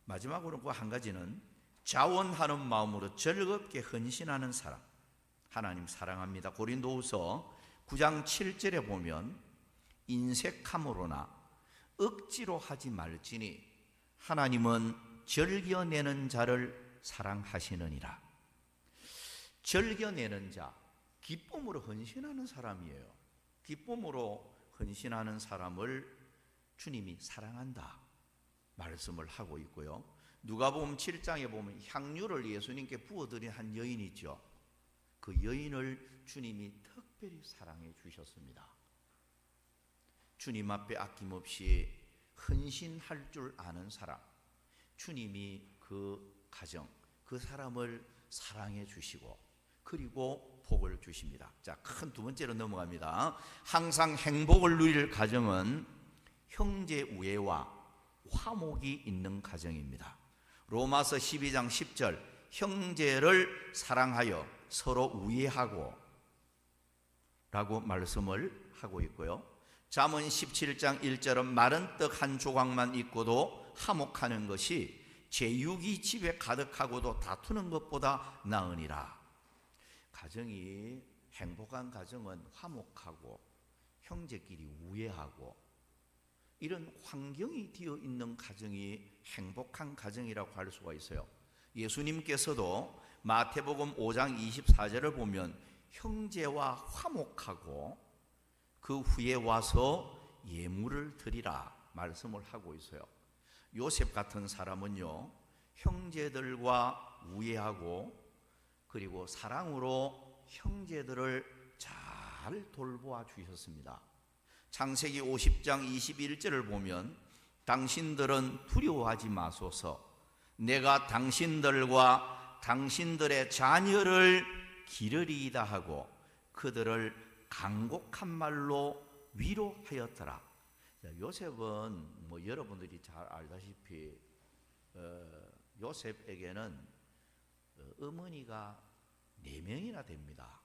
마지막으로 그 한 가지는 자원하는 마음으로 즐겁게 헌신하는 사람, 하나님 사랑합니다. 고린도후서 9장 7절에 보면 인색함으로나 억지로 하지 말지니 하나님은 즐겨내는 자를 사랑하시느니라. 즐겨내는 자, 기쁨으로 헌신하는 사람이에요. 기쁨으로 헌신하는 사람을 주님이 사랑한다 말씀을 하고 있고요. 누가복음 7장에 보면 향유를 예수님께 부어드린 한 여인이 있죠. 그 여인을 주님이 특별히 사랑해 주셨습니다. 주님 앞에 아낌없이 헌신할 줄 아는 사람, 주님이 그 가정, 그 사람을 사랑해 주시고 그리고 복을 주십니다. 자, 큰 두 번째로 넘어갑니다. 항상 행복을 누릴 가정은 형제 우애와 화목이 있는 가정입니다. 로마서 12장 10절, 형제를 사랑하여 서로 우애하고 라고 말씀을 하고 있고요. 잠언 17장 1절은 마른 떡 한 조각만 있고도 화목하는 것이 제육이 집에 가득하고도 다투는 것보다 나으니라. 가정이 행복한 가정은 화목하고 형제끼리 우애하고 이런 환경이 되어 있는 가정이 행복한 가정이라고 할 수가 있어요. 예수님께서도 마태복음 5장 24절을 보면 형제와 화목하고 그 후에 와서 예물을 드리라 말씀을 하고 있어요. 요셉 같은 사람은요, 형제들과 우애하고 그리고 사랑으로 형제들을 잘 돌보아 주셨습니다. 창세기 50장 21절을 보면 당신들은 두려워하지 마소서, 내가 당신들과 당신들의 자녀를 기르리이다 하고 그들을 간곡한 말로 위로하였더라. 요셉은 여러분들이 잘 알다시피 요셉에게는 어머니가 4명이나 됩니다.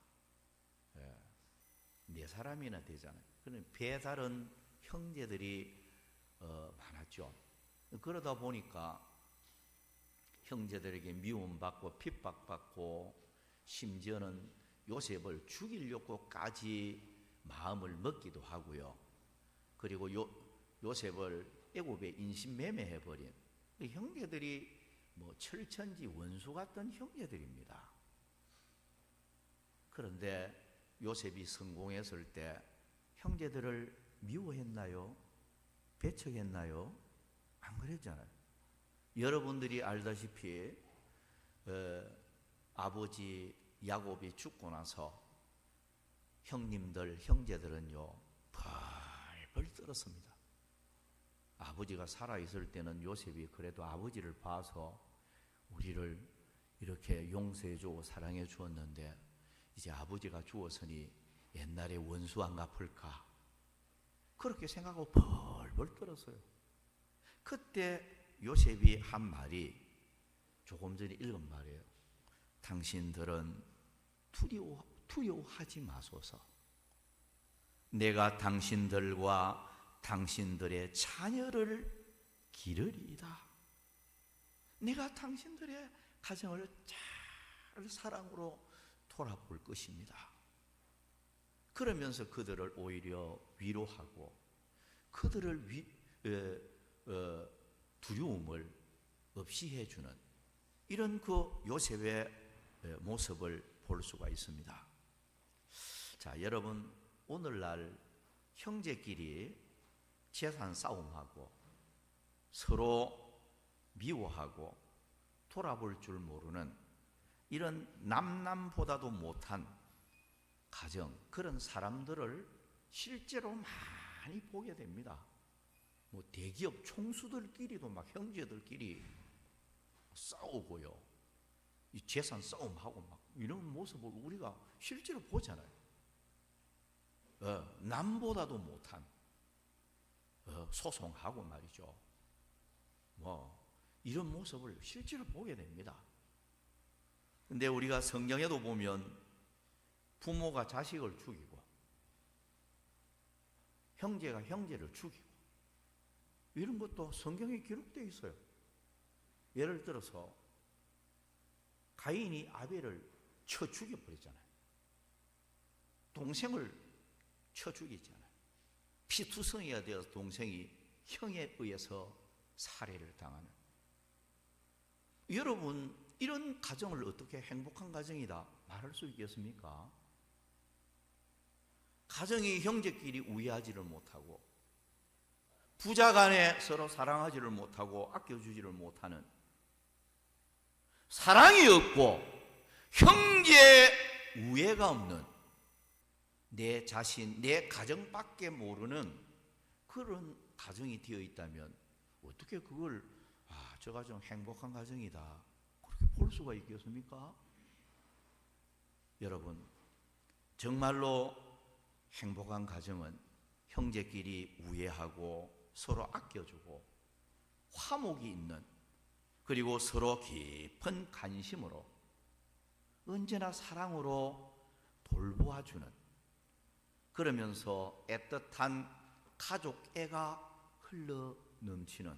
4사람이나 되잖아요. 그런 배다른 형제들이 많았죠. 그러다 보니까 형제들에게 미움받고 핍박받고 심지어는 요셉을 죽이려고까지 마음을 먹기도 하고요. 그리고 요셉을 애굽에 인신매매해버린 형제들이 뭐 철천지 원수 같던 형제들입니다. 그런데 요셉이 성공했을 때 형제들을 미워했나요? 배척했나요? 안 그랬잖아요. 여러분들이 알다시피 아버지 야곱이 죽고 나서 형제들은요 벌벌 떨었습니다. 아버지가 살아있을 때는 요셉이 그래도 아버지를 봐서 우리를 이렇게 용서해주고 사랑해 주었는데 이제 아버지가 죽었으니 옛날에 원수 안 갚을까 그렇게 생각하고 벌벌 떨었어요. 그때 요셉이 한 말이 조금 전에 읽은 말이에요. 당신들은 두려워하지 마소서. 내가 당신들과 당신들의 자녀를 기르리이다. 내가 당신들의 가정을 잘 사랑으로 돌아볼 것입니다. 그러면서 그들을 오히려 위로하고 그들을 두려움을 없이 해주는 이런 그 요셉의 모습을 볼 수가 있습니다. 자, 여러분 오늘날 형제끼리 재산 싸움하고 서로 미워하고 돌아볼 줄 모르는 이런 남남보다도 못한 가정, 그런 사람들을 실제로 많이 보게 됩니다. 뭐 대기업 총수들끼리도 막 형제들끼리 싸우고요. 이 재산 싸움하고 막 이런 모습을 우리가 실제로 보잖아요. 남보다도 못한 소송하고 말이죠. 뭐 이런 모습을 실제로 보게 됩니다. 근데 우리가 성경에도 보면 부모가 자식을 죽이고 형제가 형제를 죽이고 이런 것도 성경에 기록되어 있어요. 예를 들어서 가인이 아벨을 쳐 죽여버렸잖아요. 동생을 쳐 죽였잖아요. 피투성이가 되어서 동생이 형에 의해서 살해를 당하는. 여러분 이런 가정을 어떻게 행복한 가정이다 말할 수 있겠습니까? 가정이 형제끼리 우애하지를 못하고 부자간에 서로 사랑하지를 못하고 아껴주지를 못하는, 사랑이 없고 형제 우애가 없는, 내 자신, 내 가정밖에 모르는 그런 가정이 되어 있다면 어떻게 그걸 저 가정 행복한 가정이다 그렇게 볼 수가 있겠습니까? 여러분 정말로 행복한 가정은 형제끼리 우애하고 서로 아껴주고 화목이 있는, 그리고 서로 깊은 관심으로 언제나 사랑으로 돌보아주는, 그러면서 애틋한 가족애가 흘러 넘치는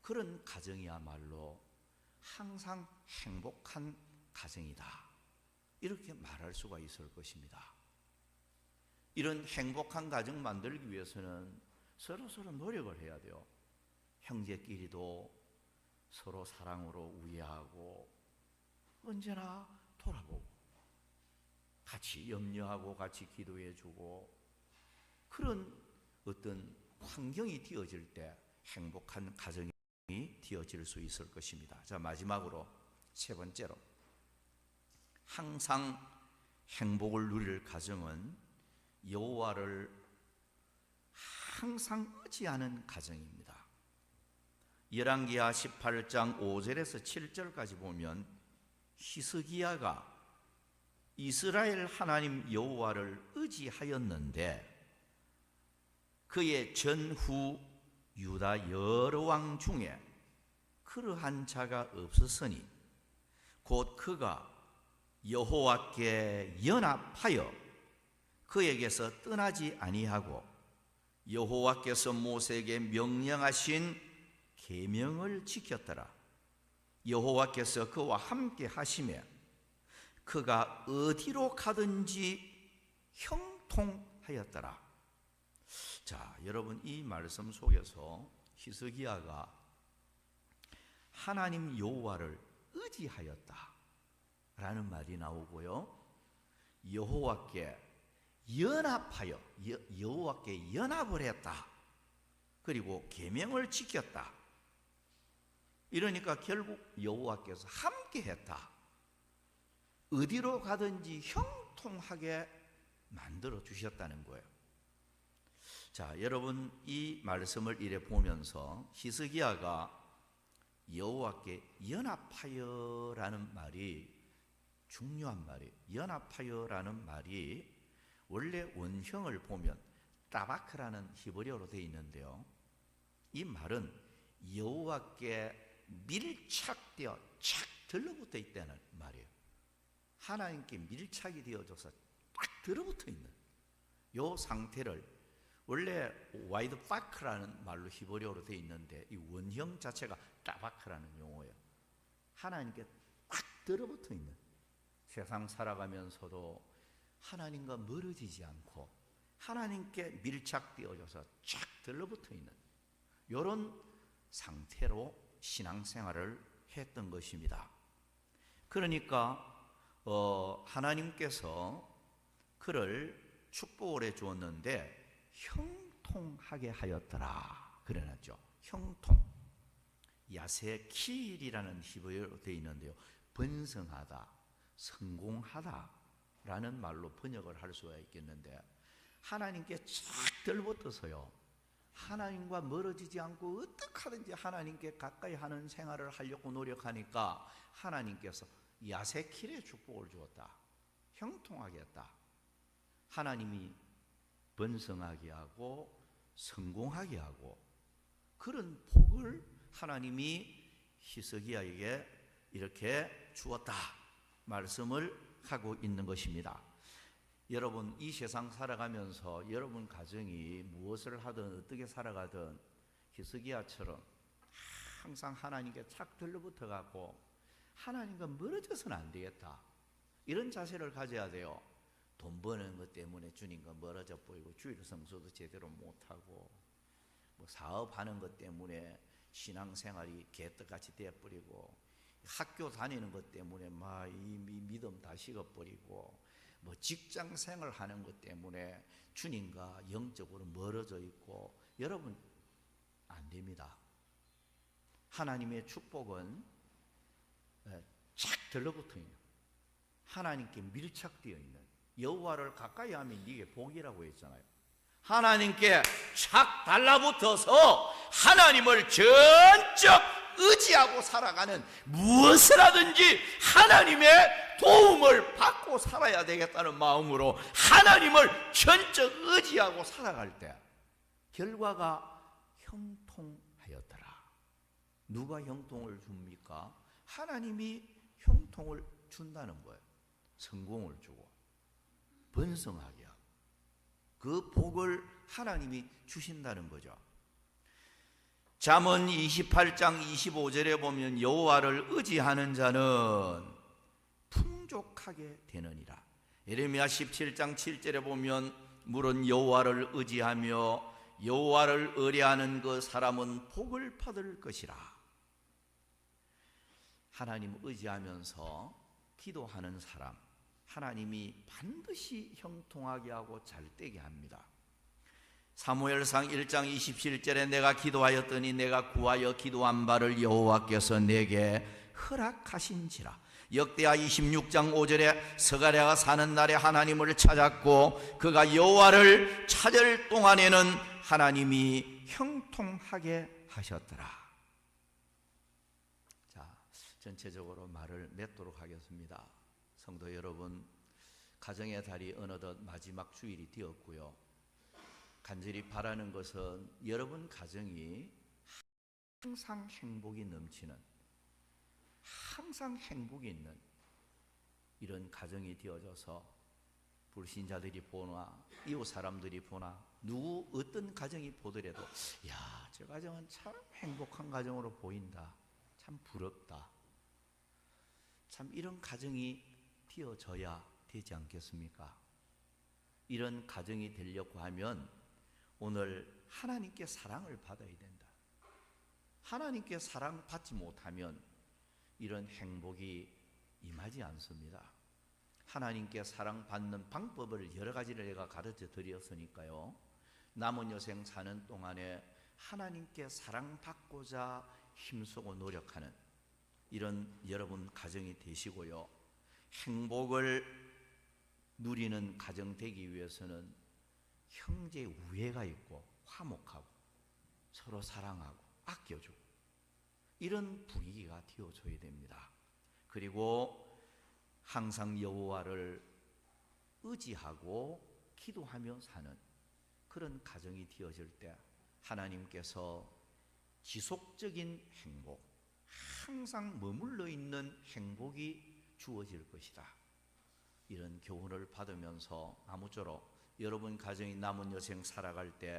그런 가정이야말로 항상 행복한 가정이다 이렇게 말할 수가 있을 것입니다. 이런 행복한 가정 만들기 위해서는 서로서로 노력을 해야 돼요. 형제끼리도 서로 사랑으로 우애하고 언제나 돌아보고 같이 염려하고 같이 기도해주고 그런 어떤 환경이 되어질 때 행복한 가정이 되어질 수 있을 것입니다. 자, 마지막으로 세 번째로 항상 행복을 누릴 가정은 여호와를 항상 의지하는 가정입니다. 열왕기하 18장 5절에서 7절까지 보면 히스기야가 이스라엘 하나님 여호와를 의지하였는데 그의 전후 유다 여러 왕 중에 그러한 자가 없었으니 곧 그가 여호와께 연합하여 그에게서 떠나지 아니하고 여호와께서 모세에게 명령하신 계명을 지켰더라. 여호와께서 그와 함께 하시며 그가 어디로 가든지 형통하였더라. 자, 여러분 이 말씀 속에서 히스기야가 하나님 여호와를 의지하였다 라는 말이 나오고요, 여호와께 연합하여 여호와께 연합을 했다, 그리고 계명을 지켰다. 이러니까 결국 여호와께서 함께 했다. 어디로 가든지 형통하게 만들어 주셨다는 거예요. 자, 여러분 이 말씀을 이래 보면서 히스기야가 여호와께 연합하여라는 말이 중요한 말이에요. 연합하여라는 말이 원래 원형을 보면 따바크라는 히브리어로 되어 있는데요, 이 말은 여호와께 밀착되어 착 들러붙어 있다는 말이에요. 하나님께 밀착이 되어져서 딱 들어붙어 있는 이 상태를 원래 와이드 파크라는 말로 히브리어로 되어 있는데 이 원형 자체가 따바크라는 용어예요. 하나님께 딱 들어붙어 있는, 세상 살아가면서도 하나님과 멀어지지 않고 하나님께 밀착되어져서 쫙 들러붙어 있는 이런 상태로 신앙생활을 했던 것입니다. 그러니까 하나님께서 그를 축복을 해 주었는데 형통하게 하였더라 그래놨죠. 형통, 야세킬이라는 히브리어로 되어 있는데요, 번성하다, 성공하다 라는 말로 번역을 할 수가 있겠는데, 하나님께 쫙 들붙어서요, 하나님과 멀어지지 않고 어떻게 하든지 하나님께 가까이 하는 생활을 하려고 노력하니까 하나님께서 야세킬의 축복을 주었다. 형통하게 했다. 하나님이 번성하게 하고 성공하게 하고 그런 복을 하나님이 히스기야에게 이렇게 주었다 말씀을 하고 있는 것입니다. 여러분 이 세상 살아가면서 여러분 가정이 무엇을 하든 어떻게 살아가든 히스기야처럼 항상 하나님께 착 들러붙어 갖고 하나님과 멀어져서는 안 되겠다, 이런 자세를 가져야 돼요. 돈 버는 것 때문에 주님과 멀어져 보이고 주일 성수도 제대로 못하고 뭐 사업하는 것 때문에 신앙생활이 개떡같이 되어버리고 학교 다니는 것 때문에 막 이 믿음 다 식어버리고 뭐 직장 생활하는 것 때문에 주님과 영적으로 멀어져 있고, 여러분 안 됩니다. 하나님의 축복은 착 들러붙어 있는, 하나님께 밀착되어 있는, 여호와를 가까이 하면 이게 복이라고 했잖아요. 하나님께 착 달라붙어서 하나님을 전적 의지하고 살아가는, 무엇을 하든지 하나님의 도움을 받고 살아야 되겠다는 마음으로 하나님을 전적 의지하고 살아갈 때 결과가 형통하였더라. 누가 형통을 줍니까? 하나님이 형통을 준다는 거예요. 성공을 주고 번성하게 하고 그 복을 하나님이 주신다는 거죠. 잠언 28장 25절에 보면 여호와를 의지하는 자는 풍족하게 되느니라. 예레미야 17장 7절에 보면 물은 여호와를 의지하며 여호와를 의뢰하는 그 사람은 복을 받을 것이라. 하나님 의지하면서 기도하는 사람, 하나님이 반드시 형통하게 하고 잘되게 합니다. 사무엘상 1장 27절에 내가 기도하였더니 내가 구하여 기도한 바를 여호와께서 내게 허락하신지라. 역대하 26장 5절에 스가랴가 사는 날에 하나님을 찾았고 그가 여호와를 찾을 동안에는 하나님이 형통하게 하셨더라. 자, 전체적으로 말을 맺도록 하겠습니다. 성도 여러분, 가정의 달이 어느덧 마지막 주일이 되었고요. 간절히 바라는 것은 여러분 가정이 항상 행복이 넘치는, 항상 행복이 있는 이런 가정이 되어져서 불신자들이 보나 이웃 사람들이 보나 누구 어떤 가정이 보더라도 야, 저 가정은 참 행복한 가정으로 보인다, 참 부럽다, 참 이런 가정이 되어져야 되지 않겠습니까? 이런 가정이 되려고 하면 오늘 하나님께 사랑을 받아야 된다. 하나님께 사랑받지 못하면 이런 행복이 임하지 않습니다. 하나님께 사랑받는 방법을 여러 가지를 내가 가르쳐 드렸으니까요. 남은 여생 사는 동안에 하나님께 사랑받고자 힘쓰고 노력하는 이런 여러분 가정이 되시고요. 행복을 누리는 가정 되기 위해서는 형제 우애가 있고 화목하고 서로 사랑하고 아껴주고 이런 분위기가 되어줘야 됩니다. 그리고 항상 여호와를 의지하고 기도하며 사는 그런 가정이 되어질 때 하나님께서 지속적인 행복, 항상 머물러 있는 행복이 주어질 것이다. 이런 교훈을 받으면서 아무쪼록 여러분 가정이 남은 여생 살아갈 때